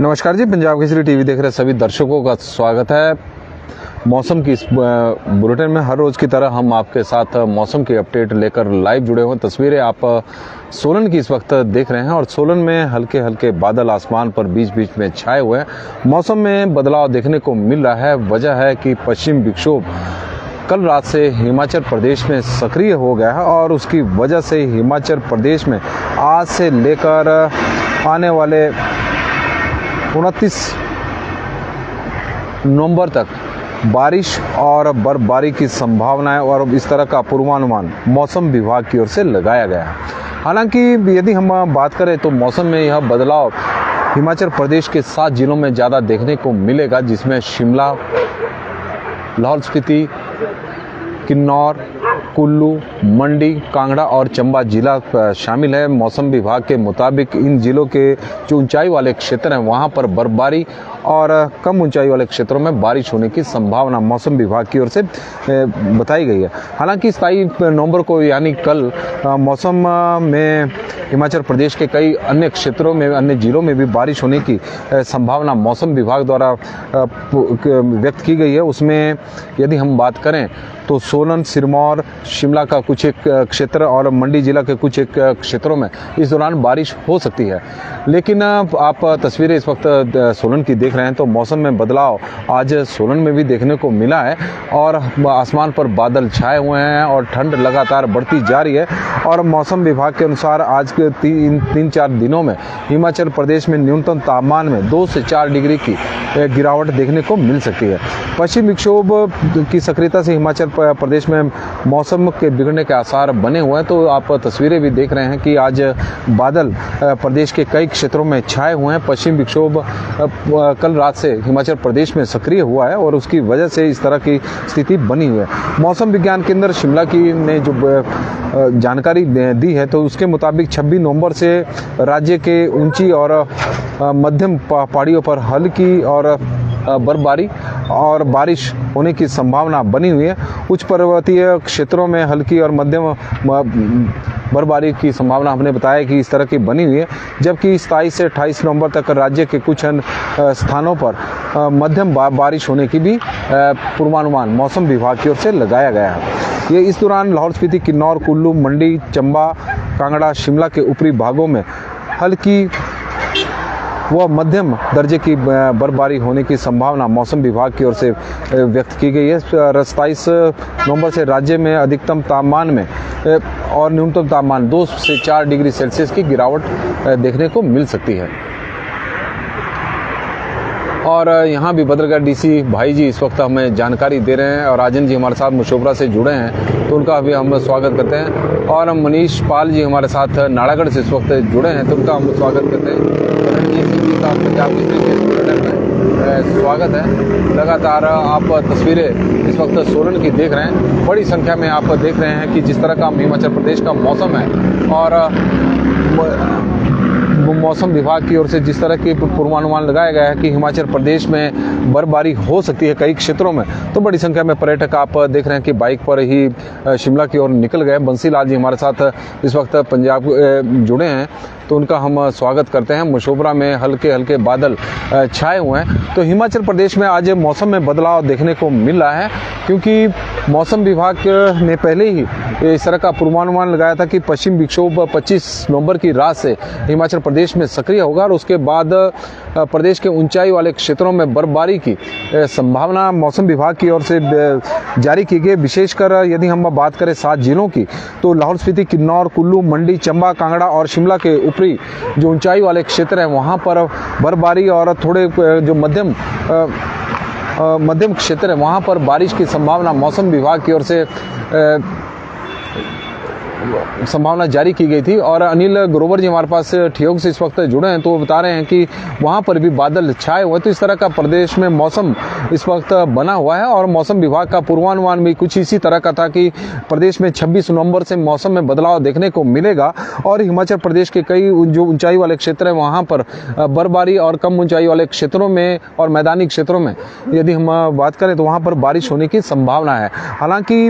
नमस्कार जी, पंजाब केसरी टीवी देख रहे सभी दर्शकों का स्वागत है। मौसम की इस बुलेटिन में हर रोज़ की तरह हम आपके साथ मौसम की अपडेट लेकर लाइव जुड़े हुए। तस्वीरें आप सोलन की इस वक्त देख रहे हैं और सोलन में हल्के हल्के बादल आसमान पर बीच बीच में छाए हुए हैं। मौसम में बदलाव देखने को मिल रहा है। वजह है कि पश्चिम विक्षोभ कल रात से हिमाचल प्रदेश में सक्रिय हो गया है और उसकी वजह से हिमाचल प्रदेश में आज से लेकर आने वाले 29 नवंबर तक बारिश और बर्फबारी की संभावना है और इस तरह का पूर्वानुमान मौसम विभाग की ओर से लगाया गया है। हालांकि यदि हम बात करें तो मौसम में यह बदलाव हिमाचल प्रदेश के 7 जिलों में ज़्यादा देखने को मिलेगा, जिसमें शिमला, लाहौल स्पीति, किन्नौर, कुल्लू, मंडी, कांगड़ा और चंबा जिला शामिल है। मौसम विभाग के मुताबिक इन जिलों के जो ऊंचाई वाले क्षेत्र हैं वहां पर बर्फबारी और कम ऊंचाई वाले क्षेत्रों में बारिश होने की संभावना मौसम विभाग की ओर से बताई गई है। हालांकि 27 नवंबर को यानी कल मौसम में हिमाचल प्रदेश के कई अन्य क्षेत्रों में, अन्य जिलों में भी बारिश होने की संभावना मौसम विभाग द्वारा व्यक्त की गई है। उसमें यदि हम बात करें तो सोलन, सिरमौर, शिमला का कुछ एक क्षेत्र और मंडी जिला के कुछ एक क्षेत्रों में इस दौरान बारिश हो सकती है। लेकिन आप तस्वीरें इस वक्त सोलन की देख रहे हैं तो मौसम में बदलाव आज सोलन में भी देखने को मिला है और आसमान पर बादल छाए हुए हैं और ठंड लगातार बढ़ती जा रही है। और मौसम विभाग के अनुसार आज के 3-4 दिनों में हिमाचल प्रदेश में न्यूनतम तापमान में 2 से 4 डिग्री की गिरावट देखने को मिल सकती है। पश्चिम विक्षोभ की सक्रियता से हिमाचल प्रदेश में मौसम के बिगड़ने के आसार बने हुए हैं। तो आप तस्वीरें भी देख रहे हैं कि आज बादल प्रदेश के कई क्षेत्रों में छाए हुए हैं। पश्चिम विक्षोभ कल रात से हिमाचल प्रदेश में सक्रिय हुआ है और उसकी वजह से इस तरह की स्थिति बनी हुई है। मौसम विज्ञान केंद्र शिमला की ने जो जानकारी दी है तो उसके मुताबिक 26 नवंबर से राज्य के ऊंची और मध्यम पहाड़ियों पर हल्की और बर्फबारी और बारिश होने की संभावना बनी हुई है। उच्च पर्वतीय क्षेत्रों में हल्की और मध्यम बर्फबारी की संभावना हमने बताया कि इस तरह की बनी हुई है, जबकि 27 से 28 नवंबर तक राज्य के कुछ स्थानों पर मध्यम बारिश होने की भी पूर्वानुमान मौसम विभाग की ओर से लगाया गया है। ये इस दौरान लाहौल स्पीति, किन्नौर, कुल्लू, मंडी, चंबा, कांगड़ा, शिमला के ऊपरी भागों में हल्की वह मध्यम दर्जे की बर्फबारी होने की संभावना मौसम विभाग की ओर से व्यक्त की गई है। 27 नवंबर से राज्य में अधिकतम तापमान में और न्यूनतम तापमान 2 से 4 डिग्री सेल्सियस की गिरावट देखने को मिल सकती है। और यहाँ भी बदरगढ़ डीसी भाई जी इस वक्त हमें जानकारी दे रहे हैं और राजन जी हमारे साथ मशोबरा से जुड़े हैं तो उनका भी हम स्वागत करते हैं। और मनीष पाल जी हमारे साथ नालागढ़ से इस वक्त जुड़े हैं तो उनका हम स्वागत करते हैं। पंजाब में स्वागत है। लगातार आप तस्वीरें इस वक्त सोलन की देख रहे हैं। बड़ी संख्या में आप देख रहे हैं कि जिस तरह का हिमाचल प्रदेश का मौसम है और मौसम विभाग की ओर से जिस तरह के पूर्वानुमान लगाया गया है कि हिमाचल प्रदेश में बर्फबारी हो सकती है कई क्षेत्रों में। तो बड़ी संख्या में पर्यटक आप देख रहे हैं कि बाइक पर ही शिमला की ओर निकल गए। बंसी लाल जी हमारे साथ इस वक्त पंजाब जुड़े हैं तो उनका हम स्वागत करते हैं। मशोबरा में हल्के हल्के बादल छाए हुए हैं। तो हिमाचल प्रदेश में आज मौसम में बदलाव देखने को मिल रहा है क्योंकि मौसम विभाग ने पहले ही इस तरह का पूर्वानुमान लगाया था कि पश्चिम विक्षोभ 25 नवंबर की रात से हिमाचल प्रदेश में सक्रिय होगा और उसके बाद प्रदेश के ऊंचाई वाले क्षेत्रों में बर्फबारी की संभावना मौसम विभाग की ओर से जारी की गई। विशेषकर यदि हम बात करें 7 जिलों की तो लाहौल स्पीति, किन्नौर, कुल्लू, मंडी, चंबा, कांगड़ा और शिमला के ऊपरी जो ऊंचाई वाले क्षेत्र हैं वहां पर बर्फबारी और थोड़े जो मध्यम क्षेत्र है वहां पर बारिश की संभावना मौसम विभाग की ओर से संभावना जारी की गई थी। और अनिल ग्रोवर जी हमारे पास ठियोग से इस वक्त जुड़े हैं तो वो बता रहे हैं कि वहां पर भी बादल छाए हुए। तो इस तरह का प्रदेश में मौसम इस वक्त बना हुआ है और मौसम विभाग का पूर्वानुमान भी कुछ इसी तरह का था कि प्रदेश में 26 नवंबर से मौसम में बदलाव देखने को मिलेगा और हिमाचल प्रदेश के कई जो ऊंचाई वाले क्षेत्र हैं वहां पर बर्फबारी और कम ऊंचाई वाले क्षेत्रों में और मैदानी क्षेत्रों में यदि हम बात करें तो वहां पर बारिश होने की संभावना है। हालांकि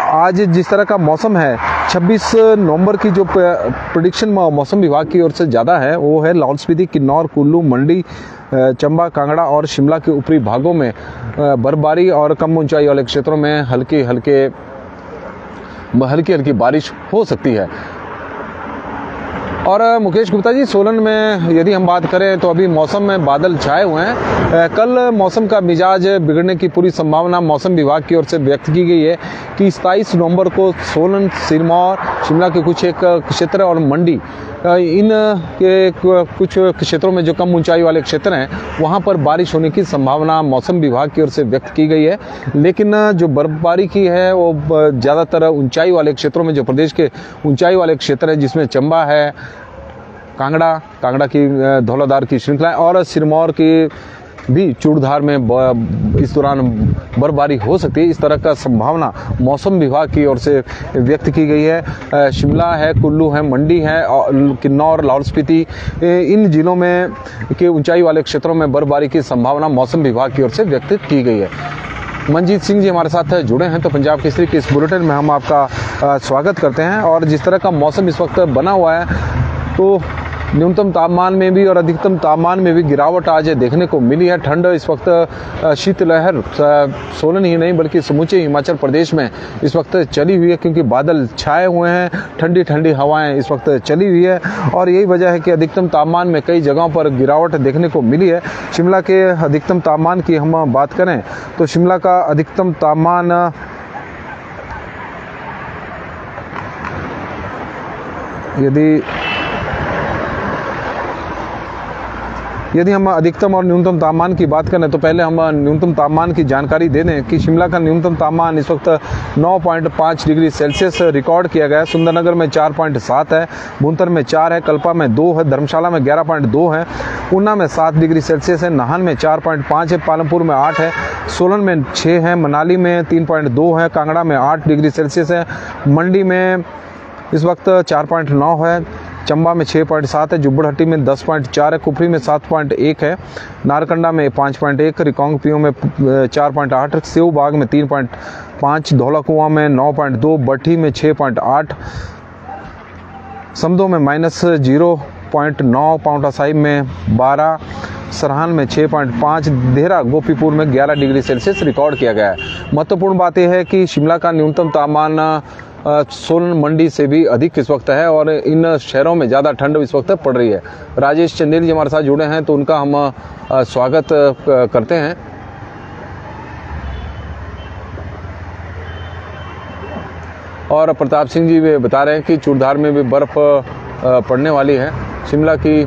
आज जिस तरह का मौसम है 26 नवंबर की जो प्रेडिक्शन मौसम विभाग की ओर से ज़्यादा है वो है लाहौल स्पीति, किन्नौर, कुल्लू, मंडी, चंबा, कांगड़ा और शिमला के ऊपरी भागों में बर्फबारी और कम ऊंचाई वाले क्षेत्रों में हल्की हल्की बारिश हो सकती है। और मुकेश गुप्ता जी, सोलन में यदि हम बात करें तो अभी मौसम में बादल छाए हुए हैं। कल मौसम का मिजाज बिगड़ने की पूरी संभावना मौसम विभाग की ओर से व्यक्त की गई है कि 27 नवंबर को सोलन, सिरमौर, शिमला के कुछ एक क्षेत्र और मंडी, इन के कुछ क्षेत्रों में जो कम ऊंचाई वाले क्षेत्र हैं वहां पर बारिश होने की संभावना मौसम विभाग की ओर से व्यक्त की गई है। लेकिन जो बर्फबारी की है वो ज़्यादातर ऊंचाई वाले क्षेत्रों में, जो प्रदेश के ऊंचाई वाले क्षेत्र है जिसमें चंबा है, कांगड़ा की धौलाधार की श्रृंखला और सिरमौर की भी चूड़धार में इस दौरान बर्फबारी हो सकती है। इस तरह का संभावना मौसम विभाग की ओर से व्यक्त की गई है। शिमला है, कुल्लू है, मंडी है और किन्नौर, लाहौल स्पीति, इन जिलों में के ऊंचाई वाले क्षेत्रों में बर्फबारी की संभावना मौसम विभाग की ओर से व्यक्त की गई है। मनजीत सिंह जी हमारे साथ जुड़े हैं, तो पंजाब केसरी के इस बुलेटिन में हम आपका स्वागत करते हैं। और जिस तरह का मौसम इस वक्त बना हुआ है तो न्यूनतम तापमान में भी और अधिकतम तापमान में भी गिरावट आज देखने को मिली है। ठंड इस वक्त शीतलहर सोलन ही नहीं बल्कि समूचे हिमाचल प्रदेश में इस वक्त चली हुई है, क्योंकि बादल छाए हुए हैं, ठंडी ठंडी हवाएं इस वक्त चली हुई है और यही वजह है कि अधिकतम तापमान में कई जगहों पर गिरावट देखने को मिली है। शिमला के अधिकतम तापमान की हम बात करें तो शिमला का अधिकतम तापमान यदि हम अधिकतम और न्यूनतम तापमान की बात करें तो पहले हम न्यूनतम तापमान की जानकारी दे दें कि शिमला का न्यूनतम तापमान इस वक्त 9.5 डिग्री सेल्सियस रिकॉर्ड किया गया है। सुंदरनगर में 4.7 है, भुंतर में 4 है, कल्पा में 2 है, धर्मशाला में 11.2 है, ऊना में 7 डिग्री सेल्सियस है, नाहन में 4.5 है, पालमपुर में 8 है, सोलन में 6 है, मनाली में 3.2 है, कांगड़ा में 8 डिग्री सेल्सियस है, मंडी में इस वक्त 4.9 है, चंबा में 6.7 है, जुब्बड़हट्टी में 10.4 है, कुफरी में 7.1 है, नारकंडा में 5.1, रिकांगपिओ में 4.8, सेऊबाग में 3.5, धौलाकुआं में 9.2, बठी में 6.8, समदो में -0.9, पाउंटा साहिब में 12, सरहान में 6.5, देहरा गोपीपुर में 11 डिग्री सेल्सियस रिकॉर्ड किया गया है। महत्वपूर्ण बात यह है कि शिमला का न्यूनतम तापमान सोलन, मंडी से भी अधिक इस वक्त है और इन शहरों में ज़्यादा ठंड इस वक्त पड़ रही है। राजेश चंदेल जी हमारे साथ जुड़े हैं तो उनका हम स्वागत करते हैं। और प्रताप सिंह जी भी बता रहे हैं कि चूड़धार में भी बर्फ पड़ने वाली है। शिमला की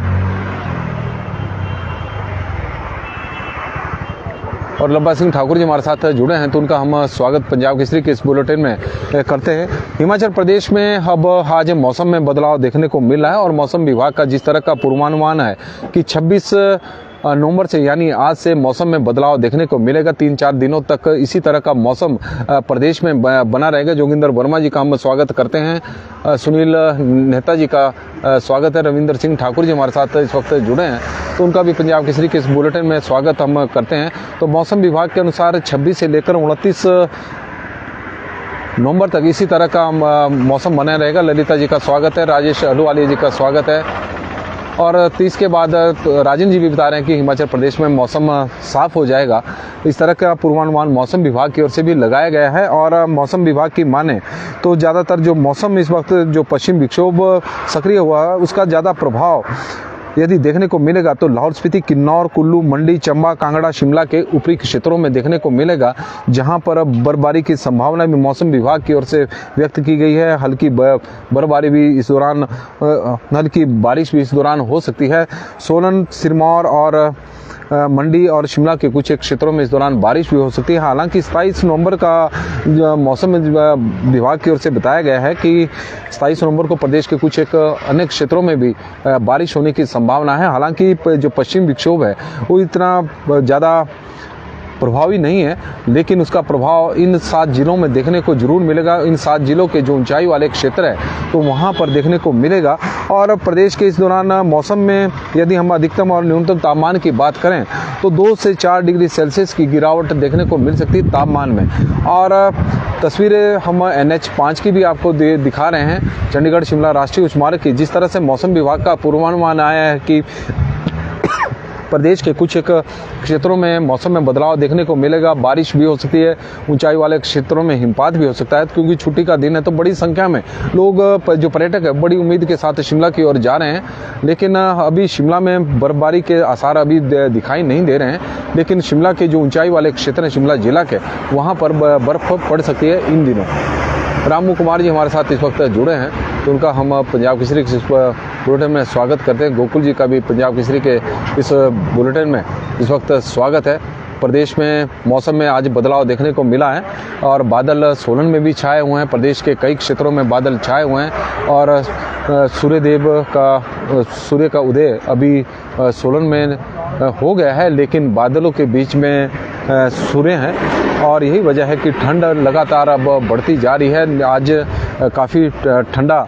और लब्बा सिंह ठाकुर जी हमारे साथ जुड़े हैं तो उनका हम स्वागत पंजाब केसरी के इस बुलेटिन में करते हैं। हिमाचल प्रदेश में अब आज मौसम में बदलाव देखने को मिल रहा है और मौसम विभाग का जिस तरह का पूर्वानुमान है कि 26 नवंबर से यानी आज से मौसम में बदलाव देखने को मिलेगा। 3-4 दिनों तक इसी तरह का मौसम प्रदेश में बना रहेगा। जोगिंदर वर्मा जी का हम स्वागत करते हैं। सुनील नेता जी का स्वागत है। रविंद्र सिंह ठाकुर जी हमारे साथ इस वक्त जुड़े हैं तो उनका भी पंजाब केसरी के इस बुलेटिन में स्वागत हम करते हैं। तो मौसम विभाग के अनुसार 26 से लेकर 29 नवंबर तक इसी तरह का मौसम बना रहेगा। ललिता जी का स्वागत है। राजेश अहलूवालिया जी का स्वागत है। और 30 के बाद राजन जी भी बता रहे हैं कि हिमाचल प्रदेश में मौसम साफ हो जाएगा। इस तरह का पूर्वानुमान मौसम विभाग की ओर से भी लगाया गया है। और मौसम विभाग की माने तो ज़्यादातर जो मौसम इस वक्त जो पश्चिम विक्षोभ सक्रिय हुआ है उसका ज़्यादा प्रभाव यदि देखने को मिलेगा तो लाहौल स्पीति, किन्नौर, कुल्लू, मंडी, चंबा, कांगड़ा, शिमला के ऊपरी क्षेत्रों में देखने को मिलेगा, जहां पर बर्फबारी की संभावना भी मौसम विभाग की ओर से व्यक्त की गई है। हल्की बर्फबारी भी इस दौरान, हल्की बारिश भी इस दौरान हो सकती है। सोलन, सिरमौर और मंडी और शिमला के कुछ एक क्षेत्रों में इस दौरान बारिश भी हो सकती है। हालांकि 27 नवंबर का मौसम विभाग की ओर से बताया गया है कि 27 नवंबर को प्रदेश के कुछ एक अन्य क्षेत्रों में भी बारिश होने की संभावना है। हालांकि जो पश्चिम विक्षोभ है वो इतना ज़्यादा प्रभावी नहीं है, लेकिन उसका प्रभाव इन 7 जिलों में देखने को जरूर मिलेगा। इन 7 जिलों के जो ऊंचाई वाले क्षेत्र है तो वहाँ पर देखने को मिलेगा। और प्रदेश के इस दौरान मौसम में यदि हम अधिकतम और न्यूनतम तापमान की बात करें तो 2 से 4 डिग्री सेल्सियस की गिरावट देखने को मिल सकती है तापमान में। और तस्वीरें हम NH5 की भी आपको दिखा रहे हैं, चंडीगढ़ शिमला राष्ट्रीय उच्च मार्ग की। जिस तरह से मौसम विभाग का पूर्वानुमान आया है कि प्रदेश के कुछ एक क्षेत्रों में मौसम में बदलाव देखने को मिलेगा, बारिश भी हो सकती है, ऊंचाई वाले क्षेत्रों में हिमपात भी हो सकता है, क्योंकि छुट्टी का दिन है तो बड़ी संख्या में लोग जो पर्यटक है बड़ी उम्मीद के साथ शिमला की ओर जा रहे हैं। लेकिन अभी शिमला में बर्फबारी के आसार अभी दिखाई नहीं दे रहे हैं, लेकिन शिमला के जो ऊंचाई वाले क्षेत्र हैं शिमला जिला के, वहाँ पर बर्फ पड़ सकती है इन दिनों। रामू कुमार जी हमारे साथ इस वक्त जुड़े हैं, तो उनका हम पंजाब केसरी के इस बुलेटिन में स्वागत करते हैं। गोकुल जी का भी पंजाब केसरी के इस बुलेटिन में इस वक्त स्वागत है। प्रदेश में मौसम में आज बदलाव देखने को मिला है और बादल सोलन में भी छाए हुए हैं, प्रदेश के कई क्षेत्रों में बादल छाए हुए हैं और सूर्य का उदय अभी सोलन में हो गया है, लेकिन बादलों के बीच में सूर्य हैं और यही वजह है कि ठंड लगातार अब बढ़ती जा रही है। आज काफ़ी ठंडा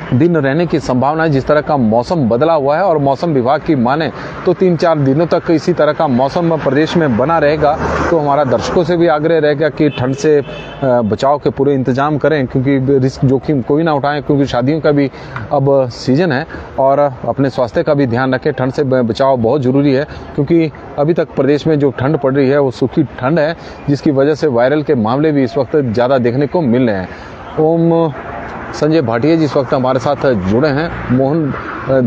दिन रहने की संभावना है। जिस तरह का मौसम बदला हुआ है और मौसम विभाग की माने तो 3-4 दिनों तक इसी तरह का मौसम प्रदेश में बना रहेगा। तो हमारा दर्शकों से भी आग्रह रहेगा कि ठंड से बचाव के पूरे इंतजाम करें, क्योंकि रिस्क जोखिम कोई ना उठाएं, क्योंकि शादियों का भी अब सीजन है और अपने स्वास्थ्य का भी ध्यान रखें। ठंड से बचाव बहुत ज़रूरी है, क्योंकि अभी तक प्रदेश में जो ठंड पड़ रही है वो सूखी ठंड है, जिसकी वजह से वायरल के मामले भी इस वक्त ज़्यादा देखने को मिल रहे हैं। ओम संजय भाटिया जी इस वक्त हमारे साथ जुड़े हैं। मोहन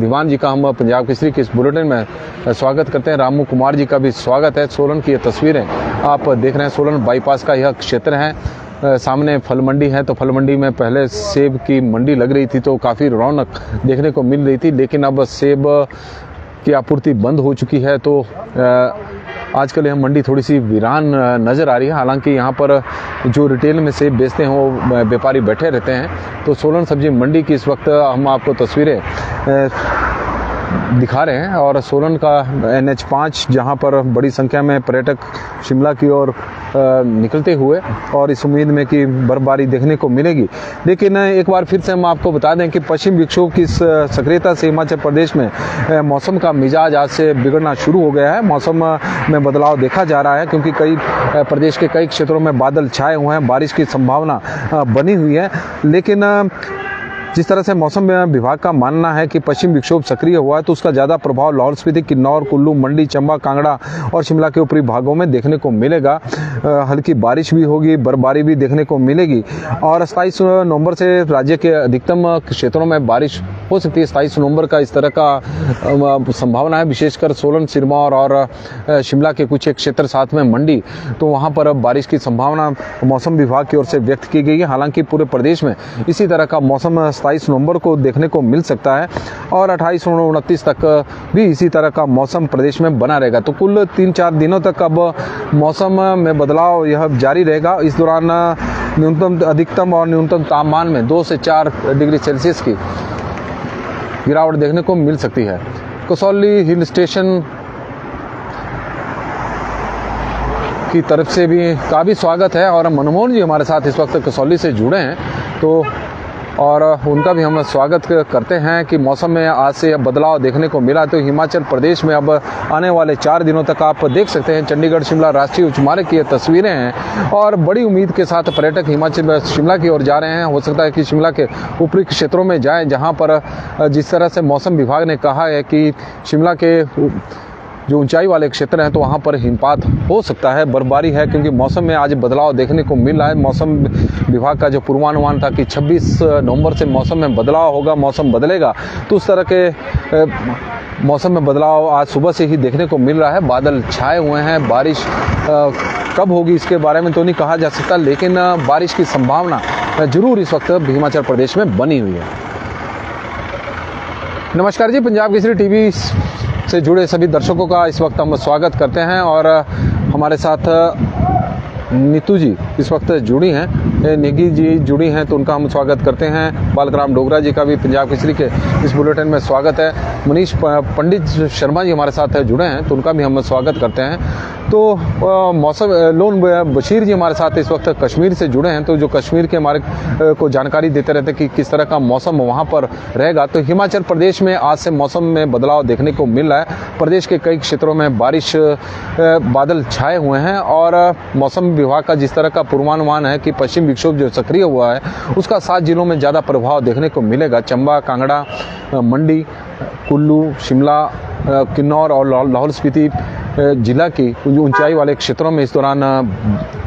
दीवान जी का हम पंजाब केसरी के इस बुलेटिन में स्वागत करते हैं। रामू कुमार जी का भी स्वागत है। सोलन की ये तस्वीरें आप देख रहे हैं, सोलन बाईपास का यह क्षेत्र है। सामने फल मंडी है, तो फल मंडी में पहले सेब की मंडी लग रही थी तो काफ़ी रौनक देखने को मिल रही थी, लेकिन अब सेब की आपूर्ति बंद हो चुकी है, तो आजकल यह मंडी थोड़ी सी वीरान नज़र आ रही है। हालांकि यहाँ पर जो रिटेल में सेब बेचते हैं वो व्यापारी बैठे रहते हैं। तो सोलन सब्जी मंडी की इस वक्त हम आपको तस्वीरें दिखा रहे हैं और सोलन का NH5 जहाँ पर बड़ी संख्या में पर्यटक शिमला की ओर निकलते हुए और इस उम्मीद में कि बर्फबारी देखने को मिलेगी। लेकिन एक बार फिर से हम आपको बता दें कि पश्चिम विक्षोभ की सक्रियता से हिमाचल प्रदेश में मौसम का मिजाज आज से बिगड़ना शुरू हो गया है। मौसम में बदलाव देखा जा रहा है, क्योंकि प्रदेश के कई क्षेत्रों में बादल छाए हुए हैं, बारिश की संभावना बनी हुई है। लेकिन जिस तरह से मौसम विभाग का मानना है कि पश्चिम विक्षोभ सक्रिय हुआ है, तो उसका ज़्यादा प्रभाव लाहौल स्पीति, किन्नौर, कुल्लू, मंडी, चंबा, कांगड़ा और शिमला के ऊपरी भागों में देखने को मिलेगा। हल्की बारिश भी होगी, बर्फबारी भी देखने को मिलेगी और 27 नवंबर से राज्य के अधिकतम क्षेत्रों में बारिश हो सकती है। 27 नवंबर का इस तरह का संभावना है, विशेषकर सोलन, सिरमौर और शिमला के कुछ एक क्षेत्र, साथ में मंडी, तो वहाँ पर अब बारिश की संभावना मौसम विभाग की ओर से व्यक्त की गई है। हालांकि पूरे प्रदेश में इसी तरह का मौसम 27 नवंबर को देखने को मिल सकता है और 28 और 29 तक भी इसी तरह का मौसम प्रदेश में बना रहेगा। तो कुल 3-4 दिनों तक अब मौसम में बदलाव यह जारी रहेगा। इस दौरान अधिकतम और न्यूनतम तापमान में 2 से 4 डिग्री सेल्सियस की गिरावट देखने को मिल सकती है। कसौली हिल स्टेशन की तरफ से भी काफ़ी स्वागत है और मनमोहन जी हमारे साथ इस वक्त कसौली से जुड़े हैं, तो और उनका भी हम स्वागत करते हैं कि मौसम में आज से बदलाव देखने को मिला। तो हिमाचल प्रदेश में अब आने वाले 4 दिनों तक आप देख सकते हैं चंडीगढ़ शिमला राष्ट्रीय उच्च मार्ग की ये तस्वीरें हैं और बड़ी उम्मीद के साथ पर्यटक हिमाचल शिमला की ओर जा रहे हैं। हो सकता है कि शिमला के ऊपरी क्षेत्रों में जाएं, जहां पर जिस तरह से मौसम विभाग ने कहा है कि शिमला के जो ऊंचाई वाले क्षेत्र हैं तो वहाँ पर हिमपात हो सकता है, बर्फबारी है, क्योंकि मौसम में आज बदलाव देखने को मिल रहा है। मौसम विभाग का जो पूर्वानुमान था कि 26 नवंबर से मौसम में बदलाव होगा, मौसम बदलेगा, तो उस तरह के मौसम में बदलाव आज सुबह से ही देखने को मिल रहा है। बादल छाए हुए हैं, बारिश कब होगी इसके बारे में तो नहीं कहा जा सकता, लेकिन बारिश की संभावना जरूर इस वक्त हिमाचल प्रदेश में बनी हुई है। नमस्कार जी, पंजाब केसरी टीवी से जुड़े सभी दर्शकों का इस वक्त हम स्वागत करते हैं और हमारे साथ नीतू जी इस वक्त जुड़ी हैं, नेगी जी जुड़ी हैं, तो उनका हम स्वागत करते हैं। बालकराम डोगरा जी का भी पंजाब केसरी के इस बुलेटिन में स्वागत है। मनीष पंडित शर्मा जी हमारे साथ जुड़े हैं, तो उनका भी हम स्वागत करते हैं। तो मौसम लोन बशीर जी हमारे साथ इस वक्त कश्मीर से जुड़े हैं, तो जो कश्मीर के हमारे को जानकारी देते रहते हैं कि किस तरह का मौसम वहाँ पर रहेगा। तो हिमाचल प्रदेश में आज से मौसम में बदलाव देखने को मिल रहा है। प्रदेश के कई क्षेत्रों में बारिश बादल छाए हुए हैं और मौसम विभाग का जिस तरह का पूर्वानुमान है कि पश्चिम विक्षोभ जो सक्रिय हुआ है उसका 7 जिलों में ज़्यादा प्रभाव देखने को मिलेगा। चंबा, कांगड़ा, मंडी, कुल्लू, शिमला, किन्नौर और लाहौल स्पीति जिला की ऊंचाई वाले क्षेत्रों में इस दौरान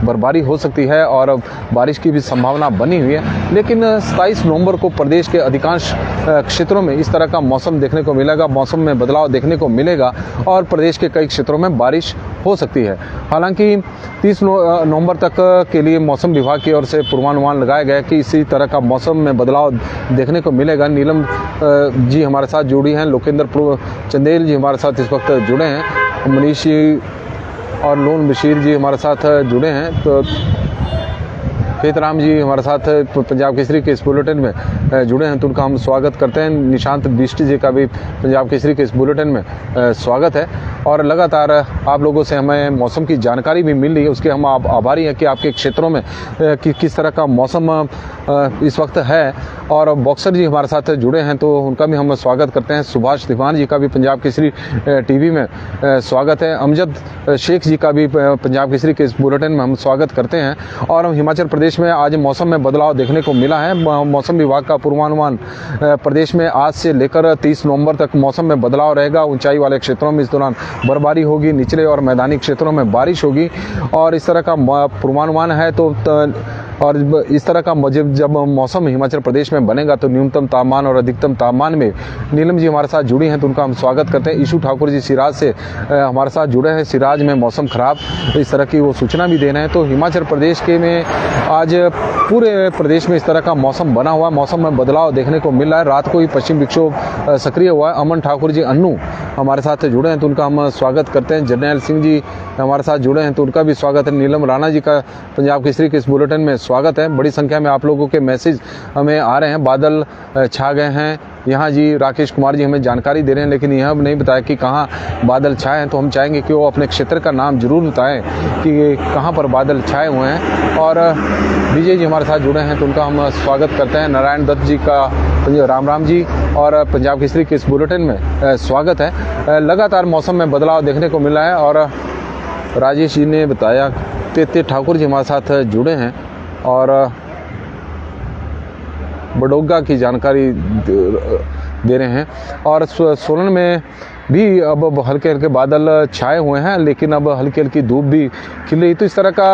बर्फबारी हो सकती है और बारिश की भी संभावना बनी हुई है। लेकिन 27 नवंबर को प्रदेश के अधिकांश क्षेत्रों में इस तरह का मौसम देखने को मिलेगा, मौसम में बदलाव देखने को मिलेगा और प्रदेश के कई क्षेत्रों में बारिश हो सकती है। हालांकि 30 नवंबर तक के लिए मौसम विभाग की ओर से पूर्वानुमान लगाया गया कि इसी तरह का मौसम में बदलाव देखने को मिलेगा। नीलम जी हमारे साथ जुड़ी हैं, लोकेंद्र चंदेल जी हमारे साथ इस वक्त जुड़े हैं, मनीष जी और लोन बशीर जी हमारे साथ जुड़े हैं, तो खेतराम जी हमारे साथ पंजाब केसरी के इस बुलेटिन में जुड़े हैं, तो उनका हम स्वागत करते हैं। निशांत बिष्ट जी का भी पंजाब केसरी के इस बुलेटिन में स्वागत है और लगातार आप लोगों से हमें मौसम की जानकारी भी मिल रही है, उसके हम आभारी हैं कि आपके क्षेत्रों में किस तरह का मौसम इस वक्त है। और बॉक्सर जी हमारे साथ जुड़े हैं, तो उनका भी हम स्वागत करते हैं। सुभाष तिवारी जी का भी पंजाब केसरी टीवी में स्वागत है। अमजद शेख जी का भी पंजाब केसरी के इस बुलेटिन में हम स्वागत करते हैं। और हम हिमाचल प्रदेश में आज मौसम में बदलाव देखने को मिला है। मौसम विभाग का पूर्वानुमान प्रदेश में आज से लेकर 30 नवंबर तक मौसम में बदलाव रहेगा। ऊंचाई वाले क्षेत्रों में इस दौरान बर्फबारी होगी, निचले और मैदानी क्षेत्रों में बारिश होगी और इस तरह का पूर्वानुमान है। तो और इस तरह का जब मौसम हिमाचल प्रदेश में बनेगा तो न्यूनतम तापमान और अधिकतम तापमान में नीलम जी हमारे साथ जुड़ी हैं, तो उनका हम स्वागत करते हैं। ईशू ठाकुर जी सिराज से हमारे साथ जुड़े हैं, सिराज में मौसम खराब, इस तरह की वो सूचना भी दे रहे हैं। तो हिमाचल प्रदेश के में आज पूरे प्रदेश में इस तरह का मौसम बना हुआ है, मौसम में बदलाव देखने को मिल रहा है। रात को ही पश्चिम विक्षोभ सक्रिय हुआ है। अमन ठाकुर जी अन्नू हमारे साथ जुड़े हैं, तो उनका हम स्वागत करते हैं। जर्नैल सिंह जी हमारे साथ जुड़े हैं, तो उनका भी स्वागत है। नीलम राणा जी का पंजाब केसरी के इस बुलेटिन में स्वागत है। बड़ी संख्या में आप लोगों के मैसेज हमें आ रहे हैं, बादल छा गए हैं यहाँ जी। राकेश कुमार जी हमें जानकारी दे रहे हैं, लेकिन यह नहीं बताया कि कहाँ बादल छाए हैं, तो हम चाहेंगे कि वो अपने क्षेत्र का नाम जरूर बताएं कि कहाँ पर बादल छाए हुए हैं। और विजय जी हमारे साथ जुड़े हैं, तो उनका हम स्वागत करते हैं। नारायण दत्त जी का राम जी और पंजाब केसरी के इस बुलेटिन में स्वागत है। लगातार मौसम में बदलाव देखने को मिला है और राजेश जी ने बताया, तेते ठाकुर जी हमारे साथ जुड़े हैं और बडोगा की जानकारी दे रहे हैं। और सोलन में भी अब हल्के हल्के बादल छाए हुए हैं, लेकिन अब हल्की हल्की धूप भी खिल रही। तो इस तरह का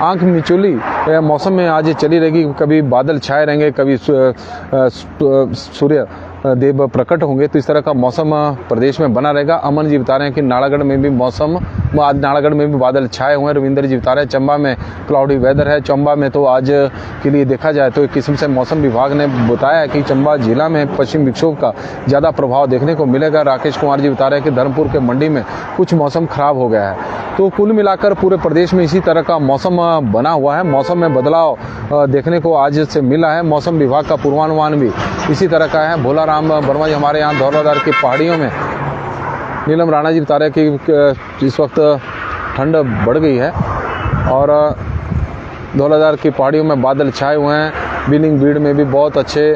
आंख मिचौली मौसम में आज चली रहेगी। कभी बादल छाए रहेंगे, कभी सूर्य देव प्रकट होंगे, तो इस तरह का मौसम प्रदेश में बना रहेगा। अमन जी बता रहे हैं कि नालागढ़ में भी मौसम, आज नालागढ़ में भी बादल छाए हुए हैं। रविंदर जी बता रहे हैं चंबा में क्लाउडी वेदर है। चंबा में तो आज के लिए देखा जाए तो एक किस्म से मौसम विभाग ने बताया कि चंबा जिला में पश्चिम विक्षोभ का ज़्यादा प्रभाव देखने को मिलेगा। राकेश कुमार जी बता रहे हैं कि धर्मपुर के मंडी में कुछ मौसम खराब हो गया है। तो कुल मिलाकर पूरे प्रदेश में इसी तरह का मौसम बना हुआ है। मौसम में बदलाव देखने को आज से मिला है। मौसम विभाग का पूर्वानुमान भी इसी तरह का है। भोला राम वर्मा जी हमारे यहाँ धौलाधार की पहाड़ियों में, नीलम राणा जी बता रहे हैं कि इस वक्त ठंड बढ़ गई है और धौलाधार की पहाड़ियों में बादल छाए हुए हैं। बिलिंग बीड़ में भी बहुत अच्छे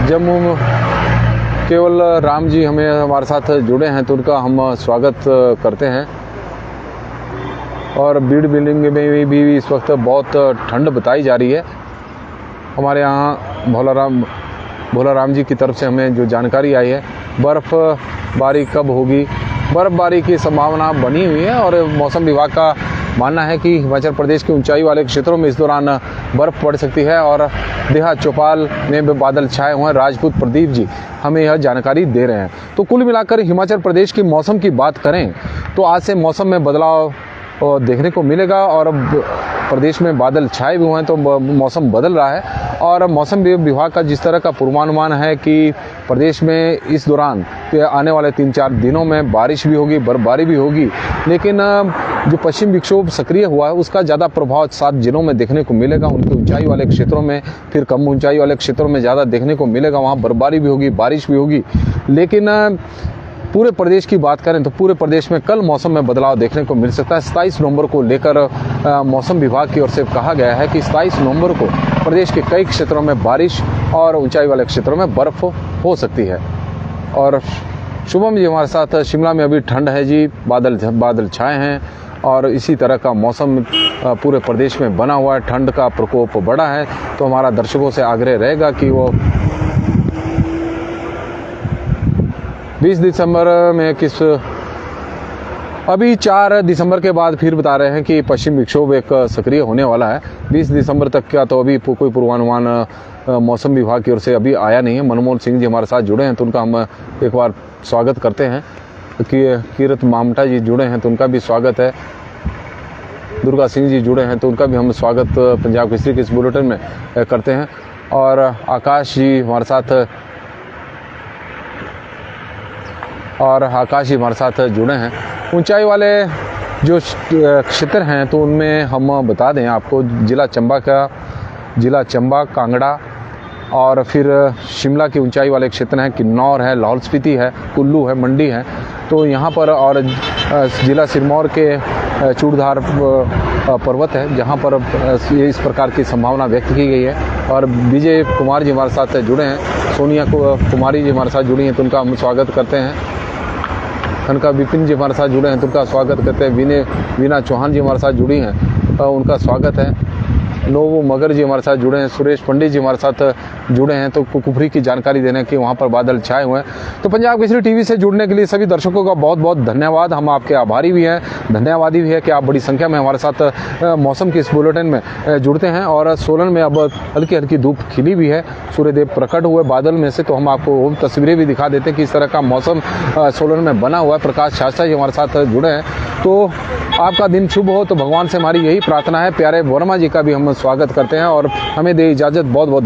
जम्मू में केवल राम जी हमारे साथ जुड़े हैं, तो उनका हम स्वागत करते हैं। और बीड़ बिल्डिंग में भी इस वक्त बहुत ठंड बताई जा रही है। हमारे यहाँ भोला राम जी की तरफ से हमें जो जानकारी आई है, बर्फ़बारी कब होगी, बर्फ़बारी की संभावना बनी हुई है। और मौसम विभाग का मानना है कि हिमाचल प्रदेश के ऊंचाई वाले क्षेत्रों में इस दौरान बर्फ़ पड़ सकती है। और देहात चौपाल में भी बादल छाए हुए हैं। राजपूत प्रदीप जी हमें यह जानकारी दे रहे हैं। तो कुल मिलाकर हिमाचल प्रदेश की मौसम की बात करें तो आज से मौसम में बदलाव देखने को मिलेगा और प्रदेश में बादल छाए हुए हैं, तो मौसम बदल रहा है। और मौसम विभाग का जिस तरह का पूर्वानुमान है कि प्रदेश में इस दौरान आने वाले 3-4 दिनों में बारिश भी होगी, बर्फबारी भी होगी, लेकिन जो पश्चिम विक्षोभ सक्रिय हुआ है उसका ज़्यादा प्रभाव 7 जिलों में देखने को मिलेगा। उनके ऊंचाई वाले क्षेत्रों में, फिर कम ऊंचाई वाले क्षेत्रों में ज़्यादा देखने को मिलेगा, वहाँ बर्फबारी भी होगी, बारिश भी होगी। लेकिन पूरे प्रदेश की बात करें तो पूरे प्रदेश में कल मौसम में बदलाव देखने को मिल सकता है। 27 नवंबर को लेकर मौसम विभाग की ओर से कहा गया है कि 27 नवंबर को प्रदेश के कई क्षेत्रों में बारिश और ऊंचाई वाले क्षेत्रों में बर्फ हो सकती है। और शुभम जी हमारे साथ, शिमला में अभी ठंड है जी, बादल छाए हैं और इसी तरह का मौसम पूरे प्रदेश में बना हुआ है। ठंड का प्रकोप बढ़ा है, तो हमारा दर्शकों से आग्रह रहेगा कि वो 20 दिसंबर में अभी 4 दिसंबर के बाद फिर बता रहे हैं कि पश्चिम विक्षोभ एक सक्रिय होने वाला है। 20 दिसंबर तक का तो अभी कोई पूर्वानुमान मौसम विभाग की ओर से अभी आया नहीं है। मनमोहन सिंह जी हमारे साथ जुड़े हैं, तो उनका हम एक बार स्वागत करते हैं। कि कीरत मामटा जी जुड़े हैं, तो उनका भी स्वागत है। दुर्गा सिंह जी जुड़े हैं, तो उनका भी हम स्वागत पंजाब केसरी के इस बुलेटिन में करते हैं। और आकाश जी हमारे साथ जुड़े हैं। ऊंचाई वाले जो क्षेत्र हैं तो उनमें हम बता दें आपको, जिला चंबा, कांगड़ा और फिर शिमला की ऊंचाई वाले क्षेत्र हैं, किन्नौर है, लाहौल स्पीति है, कुल्लू है, मंडी है, तो यहाँ पर, और जिला सिरमौर के चूड़धार पर्वत है, जहाँ पर इस प्रकार की संभावना व्यक्त की गई है। और विजय कुमार जी हमारे साथ जुड़े हैं, सोनिया कुमारी जी हमारे साथ जुड़ी हैं, तो उनका हम स्वागत करते हैं। खनका विपिन जी हमारे साथ जुड़े हैं, तो उनका स्वागत करते हैं। वीना चौहान जी हमारे साथ जुड़ी हैं, उनका स्वागत है। नोवो मगर जी हमारे साथ जुड़े हैं। सुरेश पंडित जी हमारे साथ जुड़े हैं, तो कुफरी की जानकारी देने कि वहाँ पर बादल छाए हुए हैं। तो पंजाब केसरी टीवी से जुड़ने के लिए सभी दर्शकों का बहुत बहुत धन्यवाद। हम आपके आभारी भी हैं, धन्यवादी भी है कि आप बड़ी संख्या में हमारे साथ मौसम के इस बुलेटिन में जुड़ते हैं। और सोलन में अब हल्की हल्की धूप खिली भी है, सूर्यदेव प्रकट हुए बादल में से, तो हम आपको वो तस्वीरें भी दिखा देते हैं कि इस तरह का मौसम सोलन में बना हुआ है। प्रकाश शास्त्री जी हमारे साथ जुड़े हैं, तो आपका दिन शुभ हो, तो भगवान से हमारी यही प्रार्थना है। प्यारे वर्मा जी का भी हम स्वागत करते हैं और हमें दे इजाज़त। बहुत बहुत